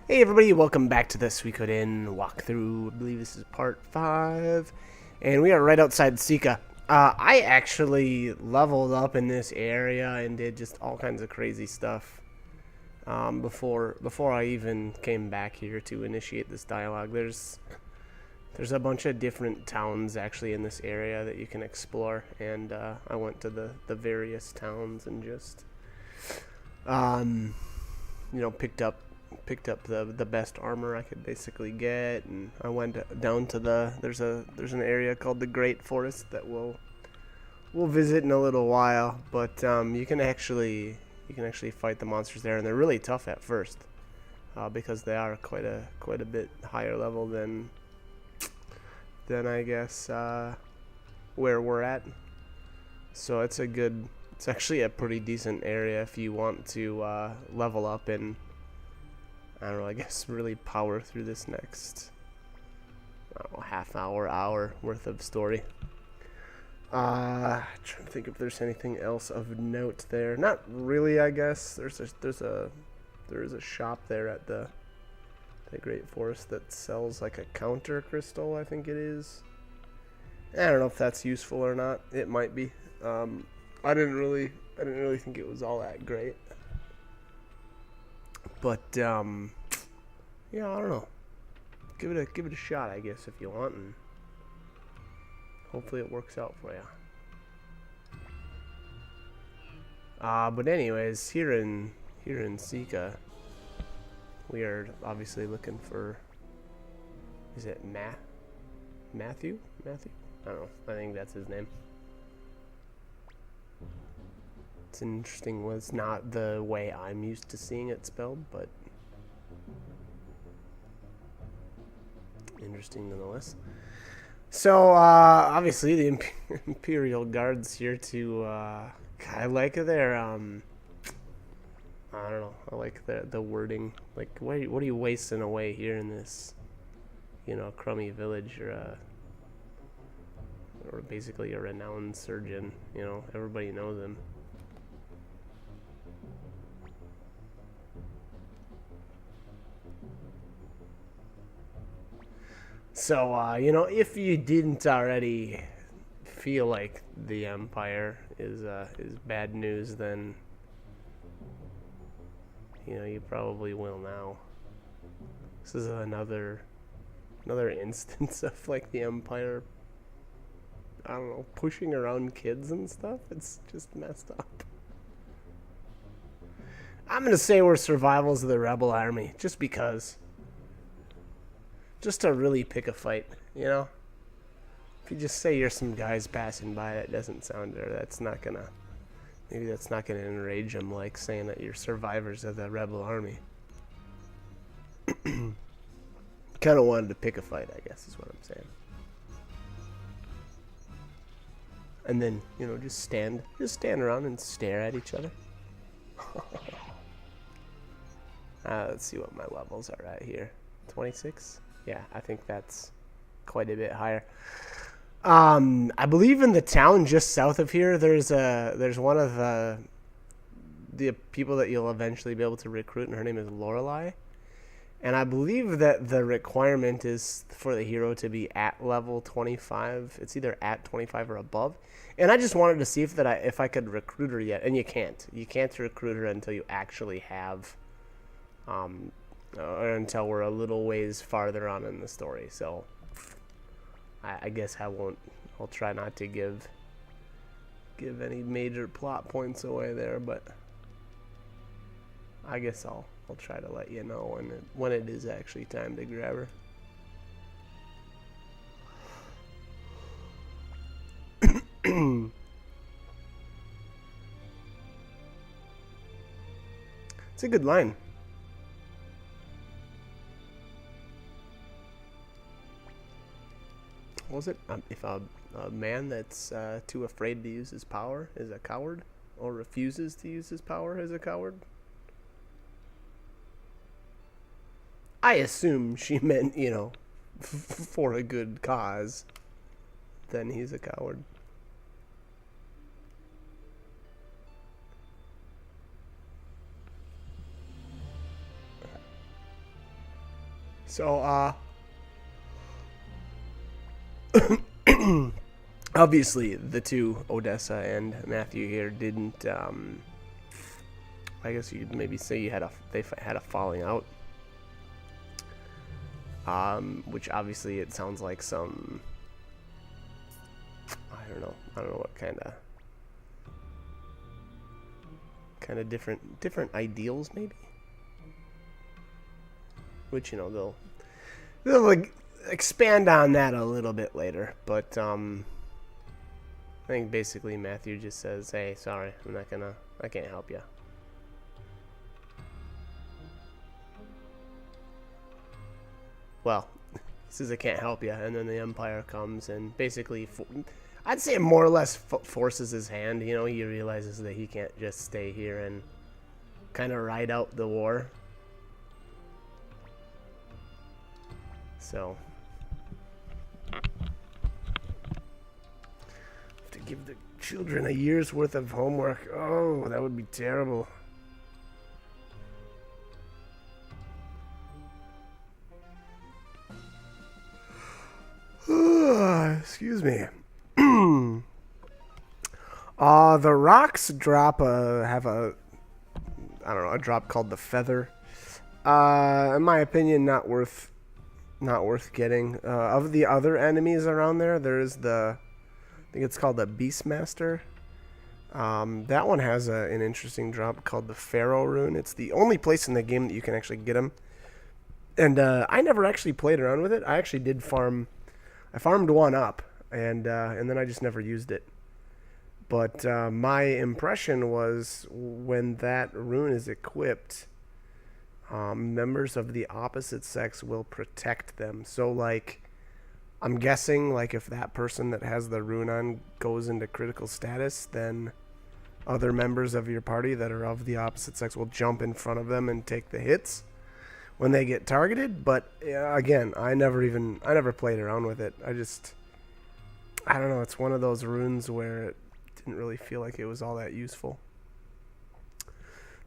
Hey everybody, welcome back to the Suikoden walkthrough. I believe this is part 5. And we are right outside Sika. I actually leveled up in this area and did just all kinds of crazy stuff before I even came back here to initiate this dialogue. There's a bunch of different towns actually in this area that you can explore, and I went to the various towns and just picked up the best armor I could basically get, and I went down to there's an area called the Great Forest that we'll visit in a little while, but you can actually fight the monsters there, and they're really tough at first because they are quite a bit higher level than I guess where we're at. So it's actually a pretty decent area if you want to level up and, I don't know, I guess really power through this next, I don't know, half hour worth of story. Trying to think if there's anything else of note there. Not really, I guess. There is a shop there at the Great Forest that sells like a counter crystal, I think it is. I don't know if that's useful or not. It might be. I didn't really think it was all that great. But yeah, I don't know. Give it a shot, I guess, if you want, and hopefully it works out for you. But anyways, here in Sika, we are obviously looking for. Is it Matthew? Matthew? I don't know. I think that's his name. It's interesting. Well, it's not the way I'm used to seeing it spelled, but interesting nonetheless. So, obviously, the Imperial Guard's here to, I like their, I don't know, I like the wording. Like, what are you wasting away here in this, crummy village? Or basically a renowned surgeon, everybody knows him. So, if you didn't already feel like the Empire is bad news, then you probably will now. This is another instance of like the Empire, I don't know, pushing around kids and stuff. It's just messed up. I'm gonna say we're survivals of the Rebel Army, just because. Just to really pick a fight, If you just say you're some guys passing by, that doesn't sound, or maybe that's not gonna enrage them like saying that you're survivors of the Rebel Army. Kind of wanted to pick a fight, I guess is what I'm saying. And then, just stand around and stare at each other. Let's see what my levels are at here. 26? Yeah, I think that's quite a bit higher. I believe in the town just south of here, there's one of the people that you'll eventually be able to recruit, and her name is Lorelei. And I believe that the requirement is for the hero to be at level 25. It's either at 25 or above. And I just wanted to see if I could recruit her yet. And you can't. You can't recruit her until you actually have, or until we're a little ways farther on in the story. So I guess I'll try not to give any major plot points away there, but I guess I'll try to let you know when it is actually time to grab her. It's a good line. What was it? If a man that's too afraid to use his power is a coward, or refuses to use his power is a coward. I assume she meant, for a good cause, then he's a coward. So, obviously, the two, Odessa and Matthew here, didn't. I guess you'd maybe say they had a falling out. Which obviously it sounds like some. I don't know what kind of different ideals maybe. Which they'll like expand on that a little bit later, but I think basically Matthew just says, "Hey, sorry, I can't help you." Well, he says I can't help you, and then the Empire comes and basically, I'd say more or less forces his hand. He realizes that he can't just stay here and kind of ride out the war. So, have to give the children a year's worth of homework. Oh, that would be terrible. Excuse me. The rocks drop have a drop called the feather. In my opinion, not worth getting. Of the other enemies around there, there's I think it's called the Beastmaster. That one has an interesting drop called the Pharaoh rune. It's the only place in the game that you can actually get them. And I never actually played around with it. I actually did farm. I farmed one up, and then I just never used it. But my impression was when that rune is equipped, members of the opposite sex will protect them. So, like, I'm guessing, like, if that person that has the rune on goes into critical status, then other members of your party that are of the opposite sex will jump in front of them and take the hits when they get targeted. But again, I never played around with it. I don't know, it's one of those runes where it didn't really feel like it was all that useful.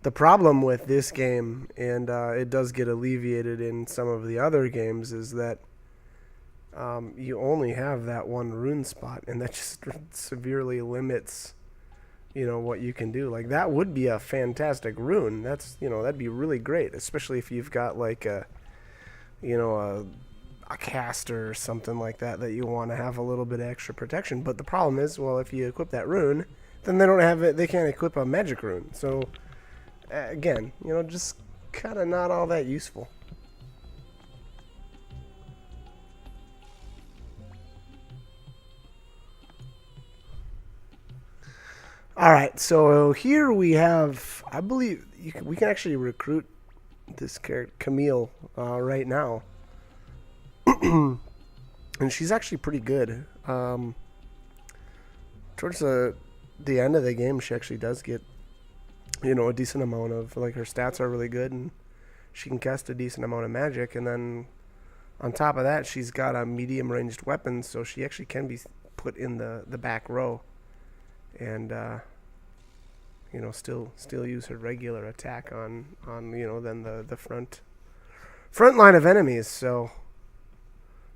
The problem with this game, and it does get alleviated in some of the other games, is that you only have that one rune spot, and that just severely limits what you can do. Like, that would be a fantastic rune. That'd be really great, especially if you've got like a caster or something like that you want to have a little bit of extra protection. But the problem is, well, if you equip that rune, then they can't equip a magic rune. So again, just kind of not all that useful. All right, so here we have, I believe, we can actually recruit this character, Camille, right now. And she's actually pretty good. Towards the end of the game, she actually does get, a decent amount of, like, her stats are really good, and she can cast a decent amount of magic. And then on top of that, she's got a medium-ranged weapon, so she actually can be put in the back row. And still use her regular attack on then the front line of enemies. So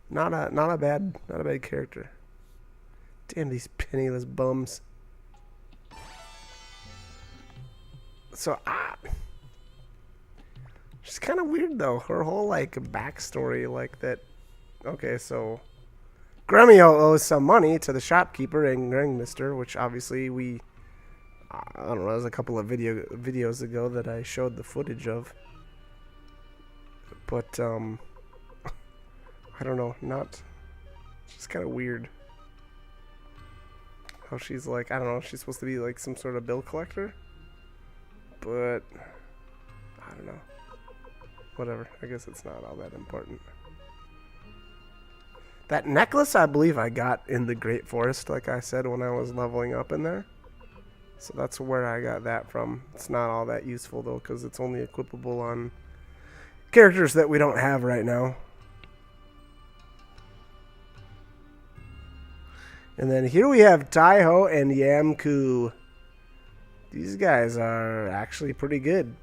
not a bad character. Damn these penniless bums. So she's kind of weird though. Her whole like backstory, like that. Okay, so Gremio owes some money to the shopkeeper in Ringmister, which obviously I don't know, it was a couple of videos ago that I showed the footage of. But I don't know, she's kind of weird. How she's like, I don't know, she's supposed to be like some sort of bill collector. But I don't know. Whatever, I guess it's not all that important. That necklace, I believe I got in the Great Forest, like I said, when I was leveling up in there. So that's where I got that from. It's not all that useful, though, because it's only equipable on characters that we don't have right now. And then here we have Taiho and Yamku. These guys are actually pretty good.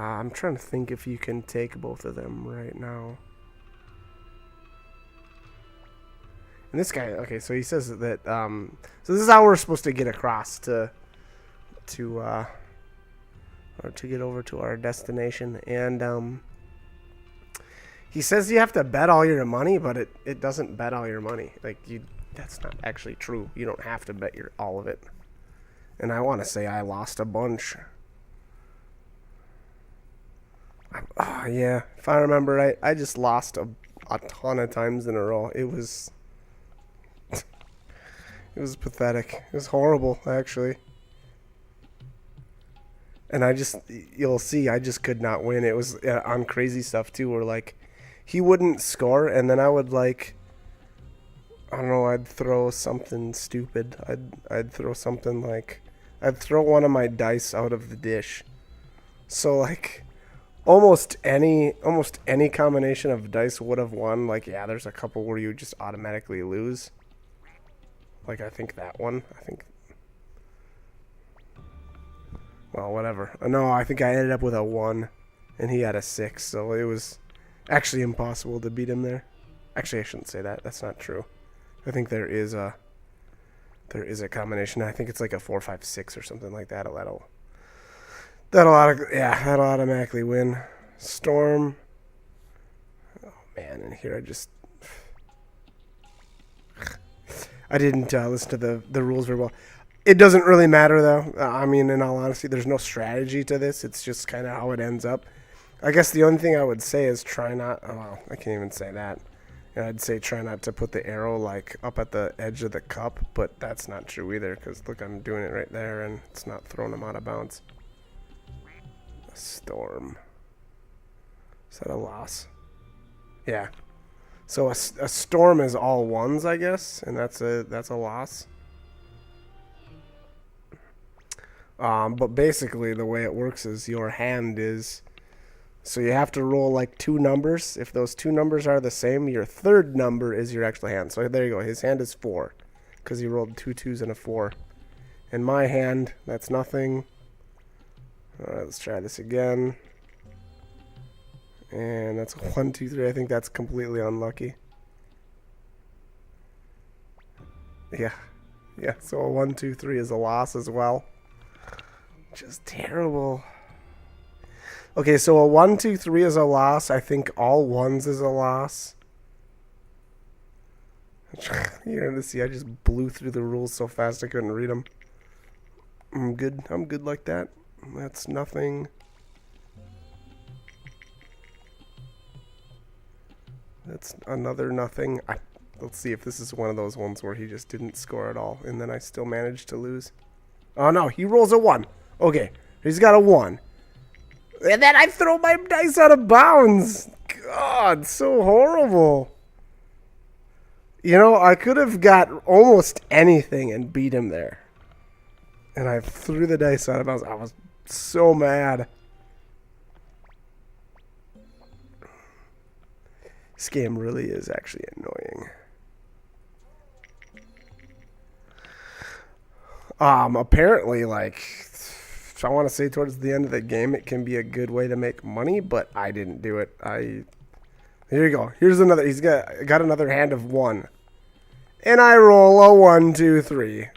I'm trying to think if you can take both of them right now. And this guy, okay, so he says that, so this is how we're supposed to get across or to get over to our destination. And, he says you have to bet all your money, but it doesn't bet all your money. Like, that's not actually true. You don't have to bet all of it. And I want to say I lost a bunch. Oh, yeah, if I remember right, I just lost a ton of times in a row. It was pathetic. It was horrible, actually. And you'll see, I just could not win. It was on crazy stuff, too, where, like, he wouldn't score, and then I would, like, I don't know, I'd throw something stupid. I'd throw something like, I'd throw one of my dice out of the dish. So, like, almost any combination of dice would have won. Like, yeah, there's a couple where you just automatically lose. Like, I think that one. Well, whatever. No, I think I ended up with a 1, and he had a 6, so it was actually impossible to beat him there. Actually, I shouldn't say that. That's not true. I think there is a combination. I think it's like a 4, 5, 6 or something like that. That'll automatically win. Storm. Oh man, and here I didn't listen to the rules very well. It doesn't really matter though. I mean, in all honesty, there's no strategy to this. It's just kind of how it ends up. I guess the only thing I would say is try not. Oh, well, I can't even say that. I'd say try not to put the arrow like up at the edge of the cup, but that's not true either because look, I'm doing it right there and it's not throwing them out of bounds. A storm. Is that a loss? Yeah. So a storm is all 1s, I guess, and that's a loss. But basically the way it works is your hand is. So you have to roll like 2 numbers. If those 2 numbers are the same, your third number is your actual hand. So there you go. His hand is 4 because he rolled 2 2s and a 4. And my hand, that's nothing. All right, let's try this again. And that's a 1, 2, 3. I think that's completely unlucky. Yeah. So a 1, 2, 3 is a loss as well. Just terrible. Okay, so a 1, 2, 3 is a loss. I think all 1s is a loss. You're gonna see, I just blew through the rules so fast I couldn't read them. I'm good like that. That's nothing. That's another nothing. Let's see if this is one of those ones where he just didn't score at all, and then I still managed to lose. Oh no, he rolls a 1. Okay, he's got a 1. And then I throw my dice out of bounds. God, so horrible. You know, I could have got almost anything and beat him there. And I threw the dice out of bounds. I was so mad. This game really is actually annoying. Apparently, like, I want to say towards the end of the game, it can be a good way to make money, but I didn't do it. Here you go. Here's another. He's got another hand of 1. And I roll a 1, 2, 3.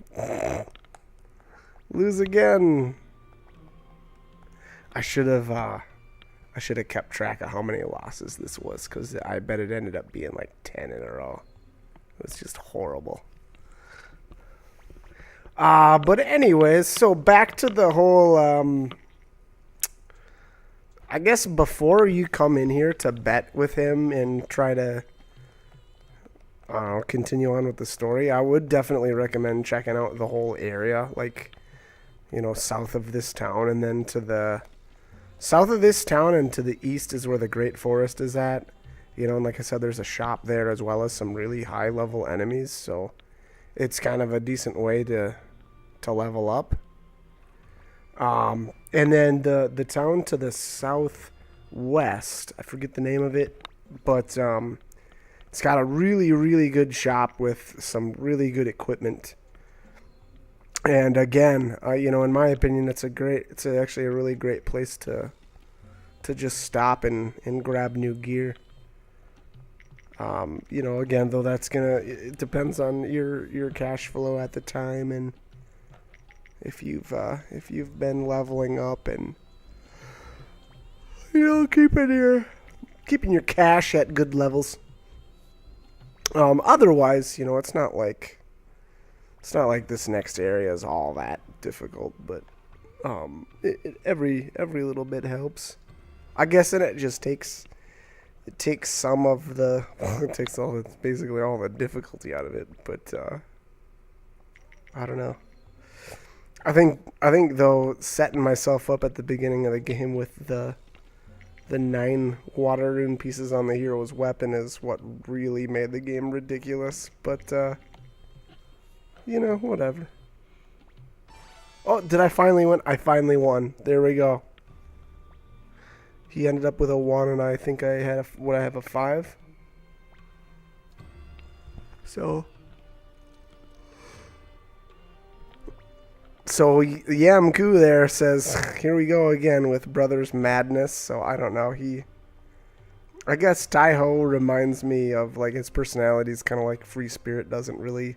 Lose again. I should have kept track of how many losses this was, because I bet it ended up being like 10 in a row. It was just horrible. But anyways, so back to the whole, I guess before you come in here to bet with him and try to, continue on with the story, I would definitely recommend checking out the whole area, like, south of this town, and then to the south of this town and to the east is where the Great Forest is at. And like I said, there's a shop there as well as some really high-level enemies, so it's kind of a decent way to level up. And then the town to the southwest, I forget the name of it, but it's got a really, really good shop with some really good equipment. And again, in my opinion, it's actually a really great place to to just stop and grab new gear. You know, again, though, it depends on your cash flow at the time, and if you've been leveling up and, you know, keeping your cash at good levels. Otherwise, you know, it's not like this next area is all that difficult, but every little bit helps, I guess, and it takes some of the basically all the difficulty out of it. But I don't know. I think though, setting myself up at the beginning of the game with the 9 water rune pieces on the hero's weapon is what really made the game ridiculous. But you know, whatever. Oh, did I finally win? I finally won. There we go. He ended up with a 1, and I think I had I have a 5. So Yamku there says, here we go again with Brothers Madness. So I don't know. I guess Taiho reminds me of, like, his personality is kind of like Free Spirit, doesn't really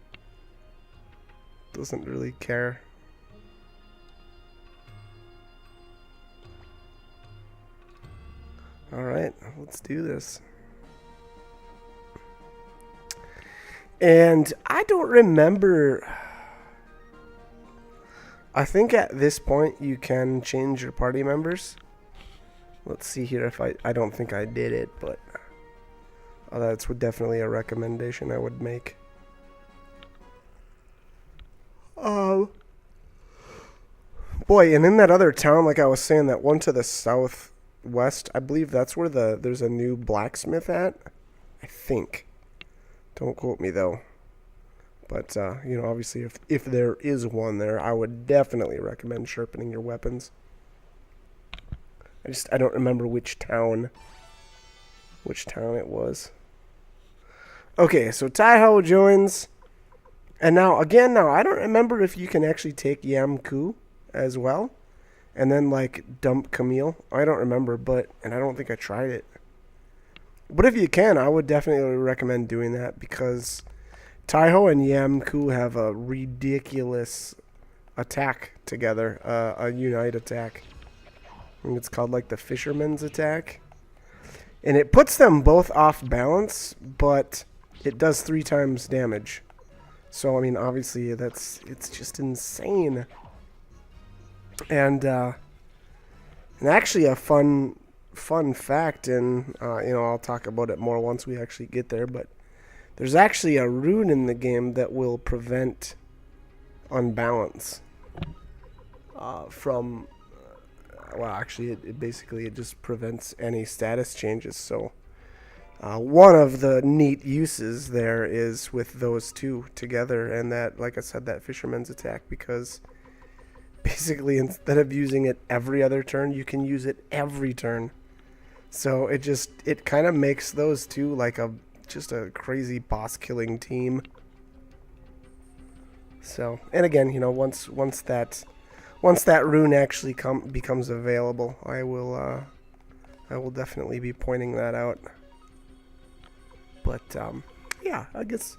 care. Alright, let's do this. And I don't remember. I think at this point you can change your party members. Let's see here if I don't think I did it, but that's definitely a recommendation I would make. Boy, and in that other town, like I was saying, that one to the southwest, I believe that's where there's a new blacksmith at. I think. Don't quote me though. But you know, obviously, if there is one there, I would definitely recommend sharpening your weapons. I don't remember which town it was. Okay, so Taiho joins, and now I don't remember if you can actually take Yamku as well, and then like dump Camille. I don't remember, and I don't think I tried it. But if you can, I would definitely recommend doing that, because Taiho and Yamku have a ridiculous attack together, a unite attack. I think it's called like the Fisherman's Attack. And it puts them both off balance, but it does 3 times damage. So, I mean, obviously, it's just insane. And actually a fun fact, and you know, I'll talk about it more once we actually get there, but there's actually a rune in the game that will prevent unbalance from well, actually it just prevents any status changes. So one of the neat uses there is with those two together, and that, like I said, that Fisherman's Attack, because basically instead of using it every other turn, you can use it every turn. So it kind of makes those two like just a crazy boss killing team. So, and again, you know, once that rune actually becomes available, I will definitely be pointing that out. But yeah, I guess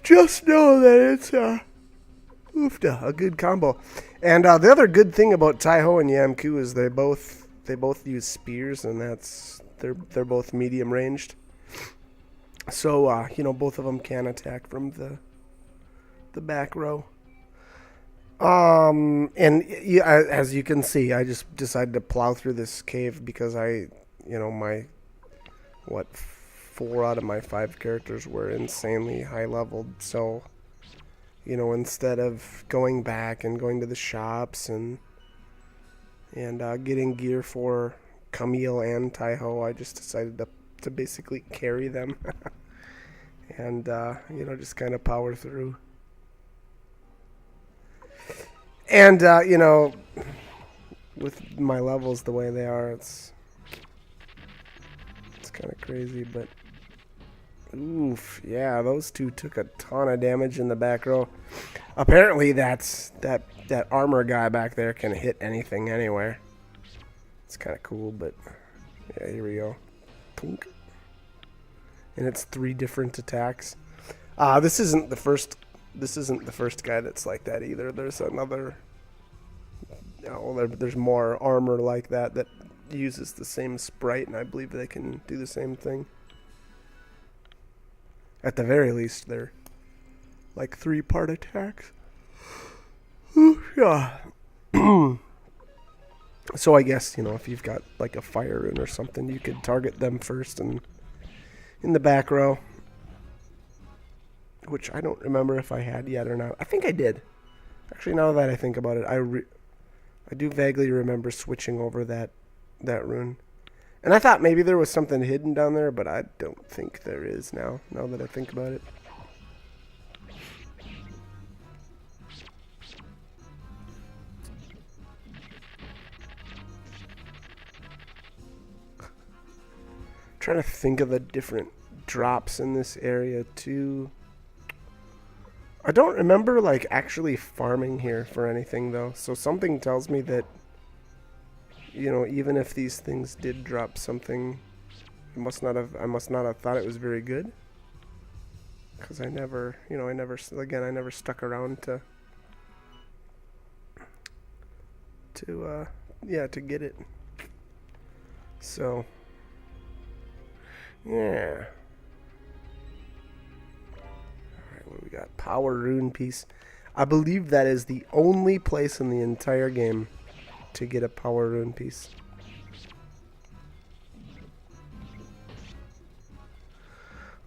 just know that it's a good combo. And the other good thing about Taiho and Yamku is they both use spears, and they're both medium ranged. So you know, both of them can attack from the back row. And yeah, as you can see, I just decided to plow through this cave because my 4 out of my 5 characters were insanely high leveled. So, you know, instead of going back and going to the shops and getting gear for Camille and Taiho, I just decided to basically carry them and you know, just kind of power through. And you know, with my levels the way they are, it's kind of crazy. But oof, yeah, those two took a ton of damage in the back row. Apparently that armor guy back there can hit anything anywhere. It's kind of cool, but yeah, here we go. Punk. And it's 3 different attacks. This isn't the first. This isn't the first guy that's like that either. There's another. There's more armor like that uses the same sprite, and I believe they can do the same thing. At the very least, they're like 3-part attacks. Yeah. So I guess, if you've got like a fire rune or something, you could target them first and in the back row. Which I don't remember if I had yet or not. I think I did. Actually, now that I think about it, I do vaguely remember switching over that rune. And I thought maybe there was something hidden down there, but I don't think there is now that I think about it. Trying to think of the different drops in this area too. I don't remember like actually farming here for anything though, so something tells me that even if these things did drop something, I must not have thought it was very good, because I never stuck around to get it. So yeah. Alright, what do we got? Power rune piece. I believe that is the only place in the entire game to get a power rune piece.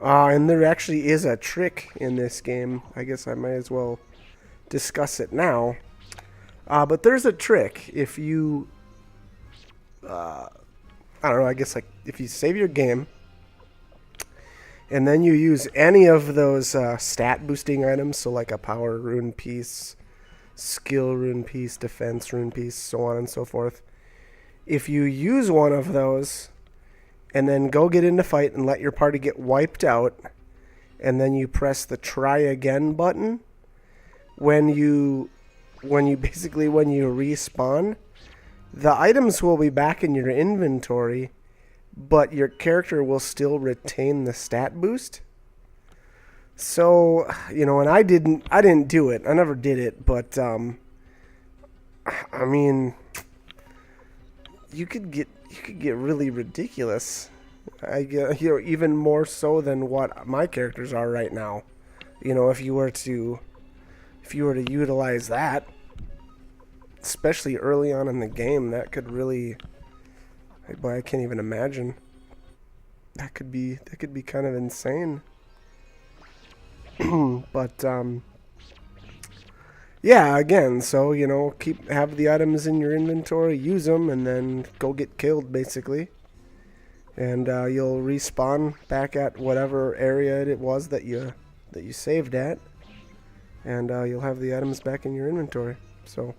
And there actually is a trick in this game. I guess I might as well discuss it now. But there's a trick if you, I don't know, I guess like if you save your game, and then you use any of those stat boosting items, so like a power rune piece, skill rune piece, defense rune piece, so on and so forth. If you use one of those and then go get in a fight and let your party get wiped out, and then you press the try again button, when you respawn, the items will be back in your inventory, but your character will still retain the stat boost. So, and I didn't do it. I never did it, but I mean, you could get really ridiculous. I get, even more so than what my characters are right now. If you were to utilize that, especially early on in the game, that could really, boy, I can't even imagine. That could be kind of insane. But yeah, again, so have the items in your inventory, use them, and then go get killed basically, and you'll respawn back at whatever area it was that you saved at, and you'll have the items back in your inventory. So,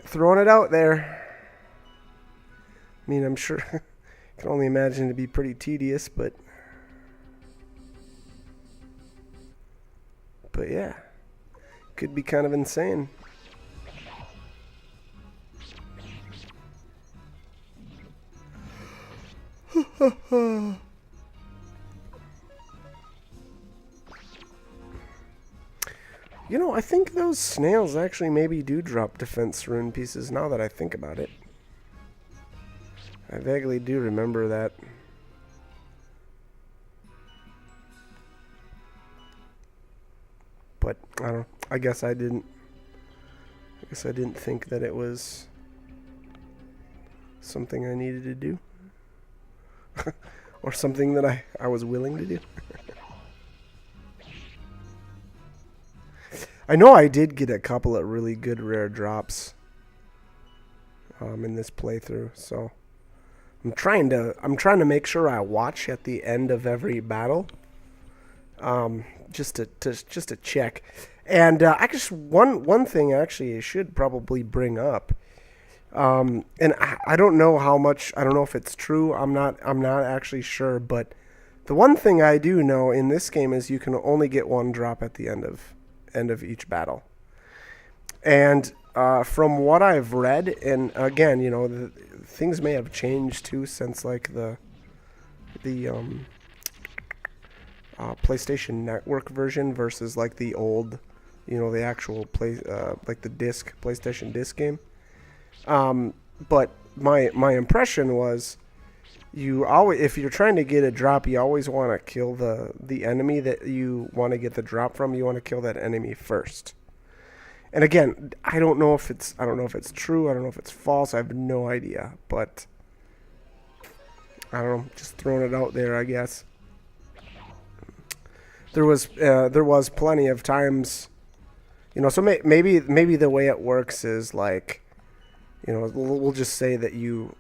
throwing it out there. I mean, I'm sure I can only imagine it'd be pretty tedious, but yeah, could be kind of insane. I think those snails actually maybe do drop defense rune pieces now that I think about it. I vaguely do remember that. But I don't know. I guess I didn't think that it was something I needed to do. Or something that I was willing to do. I know I did get a couple of really good rare drops in this playthrough, so I'm trying to make sure I watch at the end of every battle, just to check. And I guess one thing actually I should probably bring up, and I don't know how much, I don't know if it's true. I'm not actually sure, but the one thing I do know in this game is you can only get one drop at the end of each battle. And from what I've read, and again, you know, things may have changed too since like the PlayStation Network version versus like the old, you know, the actual like the PlayStation disc game. But my impression was, you always, if you're trying to get a drop, you always want to kill the enemy that you want to get the drop from. You want to kill that enemy first. And again, I don't know if it's true. I don't know if it's false. I have no idea. But I don't know. Just throwing it out there, I guess. There was plenty of times, you know. So maybe the way it works is like, you know, we'll just say that you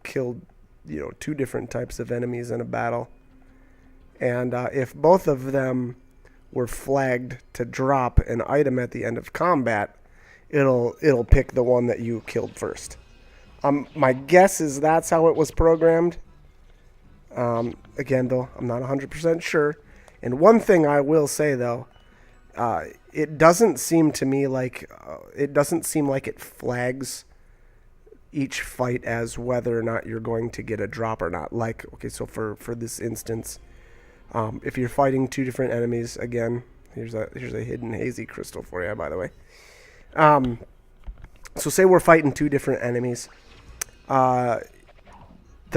killed, you know, 2 different types of enemies in a battle, and if both of them were flagged to drop an item at the end of combat, it'll pick the one that you killed first. My guess is that's how it was programmed. Again, though, I'm not 100% sure. And one thing I will say, though, it doesn't seem to me like it flags each fight as whether or not you're going to get a drop or not. Like, okay, so for this instance, if you're fighting 2 different enemies, again, here's a hidden hazy crystal for you, by the way. So say we're fighting 2 different enemies. The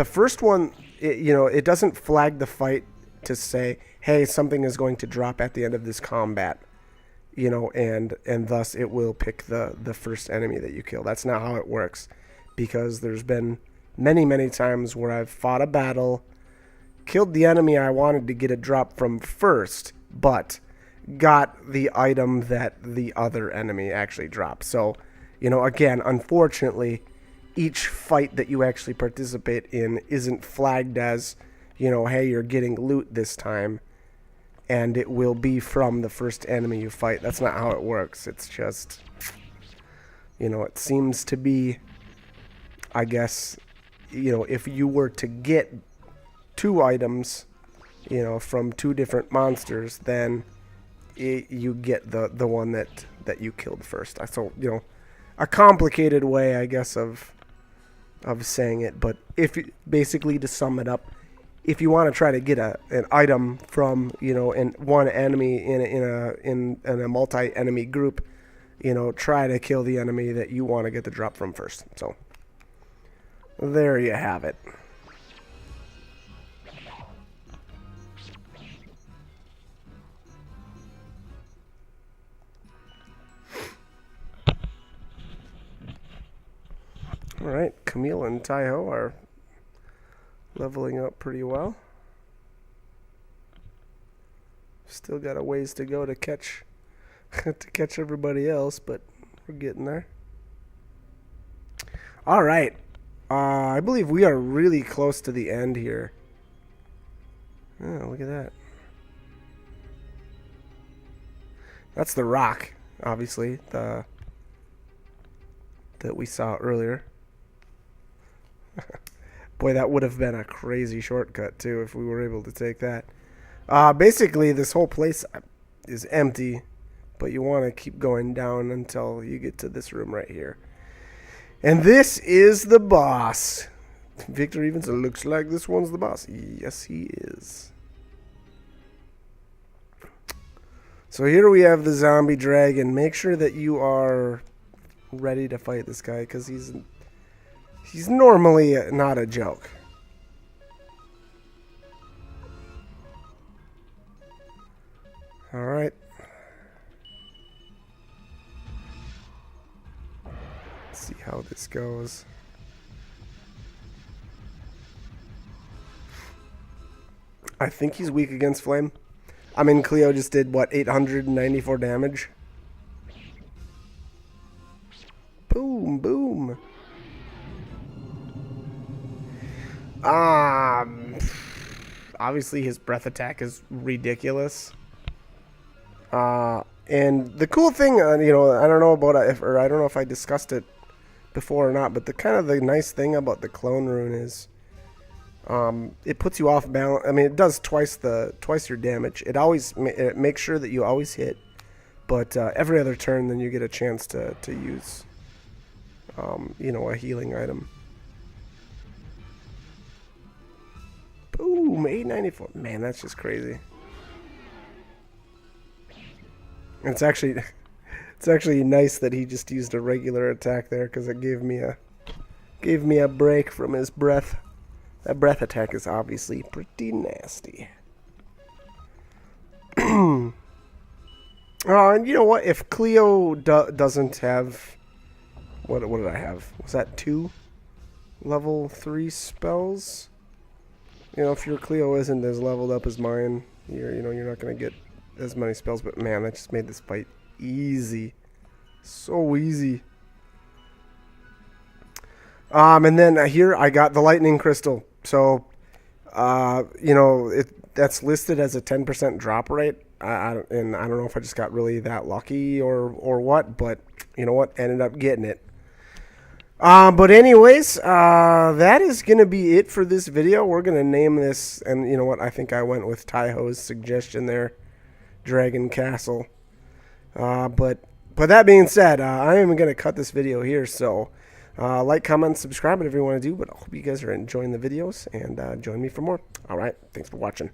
first one, it doesn't flag the fight to say, hey, something is going to drop at the end of this combat, you know, and thus it will pick the first enemy that you kill. That's not how it works, because there's been many times where I've fought a battle, killed the enemy I wanted to get a drop from first, but got the item that the other enemy actually dropped. So, you know, again, unfortunately, each fight that you actually participate in isn't flagged as, you know, hey, you're getting loot this time, and it will be from the first enemy you fight. That's not how it works. It's just, you know, it seems to be, I guess, you know, if you were to get 2 items, you know, from 2 different monsters, then you get the one that you killed first. So, you know, a complicated way, I guess, of saying it. But if you, basically, to sum it up, if you want to try to get an item from, you know, in one enemy in a multi-enemy group, you know, try to kill the enemy that you want to get the drop from first. So there you have it. All right, Camille and Taiho are leveling up pretty well. Still got a ways to go to catch everybody else, but we're getting there. All right, I believe we are really close to the end here. Oh, look at that. That's the rock, obviously, that we saw earlier. Boy, that would have been a crazy shortcut, too, if we were able to take that. Basically, this whole place is empty, but you want to keep going down until you get to this room right here. And this is the boss. Victor even said, looks like this one's the boss. Yes, he is. So here we have the zombie dragon. Make sure that you are ready to fight this guy, because he's normally not a joke. All right. Let's see how this goes. I think he's weak against flame. I mean, Cleo just did, what, 894 damage? Boom, boom. Obviously his breath attack is ridiculous. And the cool thing, you know, I don't know about I don't know if I discussed it before or not, but the nice thing about the clone rune is, it puts you off balance. I mean, it does twice your damage. It makes sure that you always hit But every other turn, then you get a chance to use, you know, a healing item. Boom, 894. Man, that's just crazy. And it's actually nice that he just used a regular attack there, because it gave me a break from his breath. That breath attack is obviously pretty nasty. Oh, and you know what? If Cleo doesn't have... What did I have? Was that 2 level 3 spells? You know, if your Cleo isn't as leveled up as mine, you're not going to get as many spells. But man, that just made this fight easy. So easy. And then here I got the lightning crystal. So, you know, that's listed as a 10% drop rate. And I don't know if I just got really that lucky or what, but you know what? Ended up getting it. But anyways, that is going to be it for this video. We're going to name this, and you know what? I think I went with Taiho's suggestion there, Dragon Castle. But that being said, I am going to cut this video here, so like, comment, subscribe, whatever you want to do, but I hope you guys are enjoying the videos, and join me for more. Alright, thanks for watching.